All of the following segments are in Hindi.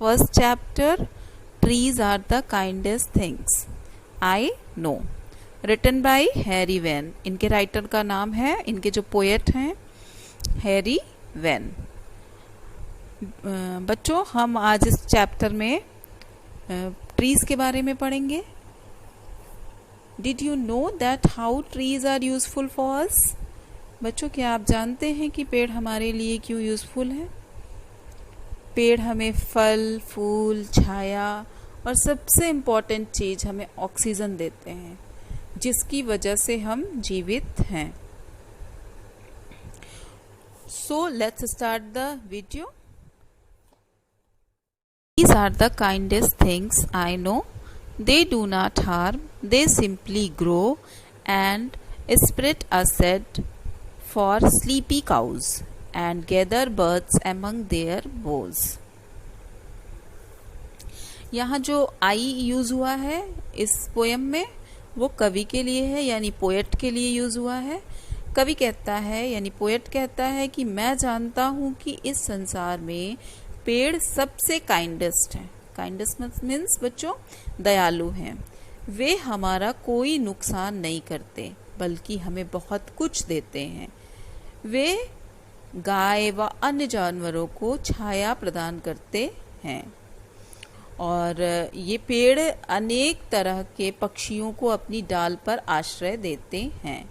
first chapter, Trees Are the Kindest Things I Know, written by Harry when. इनके राइटर का नाम है, इनके जो पोएट हैं हैरी वेन। बच्चों, हम आज इस चैप्टर में ट्रीज के बारे में पढ़ेंगे। Did you know that how trees are useful for us? बच्चों, क्या आप जानते हैं कि पेड़ हमारे लिए क्यों यूज़फुल है? पेड़ हमें फल, फूल, छाया और सबसे इम्पॉर्टेंट चीज़ हमें ऑक्सीजन देते हैं, जिसकी वजह से हम जीवित हैं। So let's start the video. These are the kindest things I know. They do not harm, they simply grow and spread a seed for sleepy cows and gather birds among their boughs. यहाँ जो आई यूज़ हुआ है इस पोएम में वो कवि के लिए है, यानी पोएट के लिए यूज़ हुआ है। कवि कहता है यानी पोएट कहता है कि मैं जानता हूँ कि इस संसार में पेड़ सबसे काइंडेस्ट हैं। काइंडेस्ट मीन्स बच्चों दयालु हैं। वे हमारा कोई नुकसान नहीं करते बल्कि हमें बहुत कुछ देते हैं। वे गाय व अन्य जानवरों को छाया प्रदान करते हैं और ये पेड़ अनेक तरह के पक्षियों को अपनी डाल पर आश्रय देते हैं।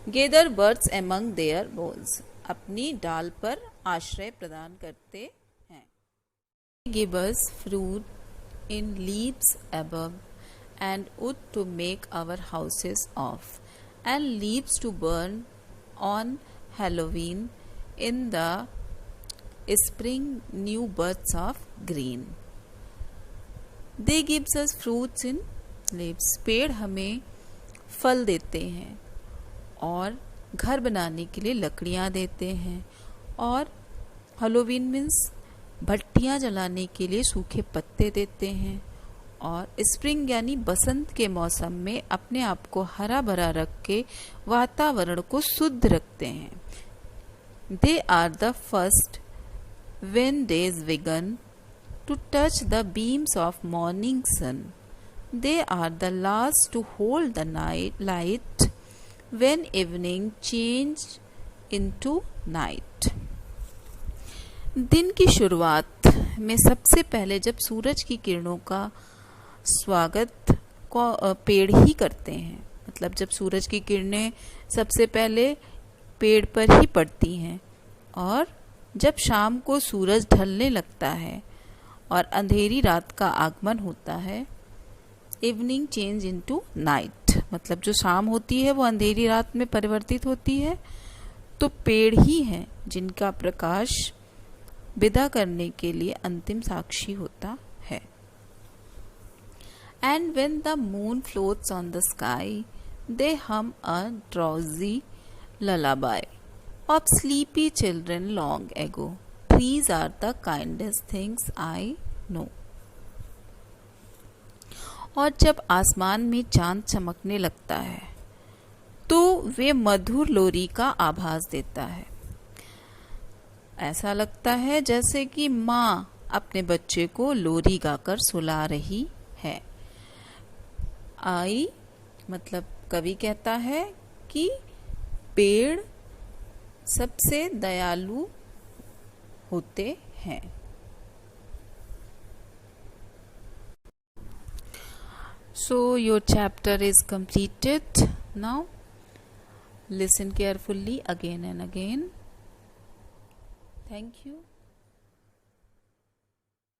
Gather birds among their boughs, अपनी डाल पर आश्रय प्रदान करते हैं। Give us fruit in leaves above and wood to make our houses of, and leaves to burn on Halloween in the spring new buds of green. They gives us fruits in leaves. पेड़ हमें फल देते हैं और घर बनाने के लिए लकड़ियाँ देते हैं, और हेलोवीन मीन्स भट्टियाँ जलाने के लिए सूखे पत्ते देते हैं, और स्प्रिंग यानी बसंत के मौसम में अपने आप को हरा भरा रख के वातावरण को शुद्ध रखते हैं। They are the first when days begin to touch the beams of morning sun. They are the last to hold the light when evening changed into night. दिन की शुरुआत में सबसे पहले जब सूरज की किरणों का स्वागत पेड़ ही करते हैं, मतलब जब सूरज की किरणें सबसे पहले पेड़ पर ही पड़ती हैं, और जब शाम को सूरज ढलने लगता है और अंधेरी रात का आगमन होता है, इवनिंग चेंज इनटू नाइट, मतलब जो शाम होती है वो अंधेरी रात में परिवर्तित होती है, तो पेड़ ही हैं जिनका प्रकाश विदा करने के लिए अंतिम साक्षी होता है। And when the moon floats on the sky, they hum a drowsy lullaby of sleepy children long ago. Trees are the kindest things I know. और जब आसमान में चांद चमकने लगता है तो वे मधुर लोरी का आभास देता है। ऐसा लगता है जैसे कि माँ अपने बच्चे को लोरी गाकर सुला रही है। आई मतलब कवि कहता है कि पेड़ सबसे दयालु होते हैं। So your chapter is completed. Now listen carefully again and again. Thank you.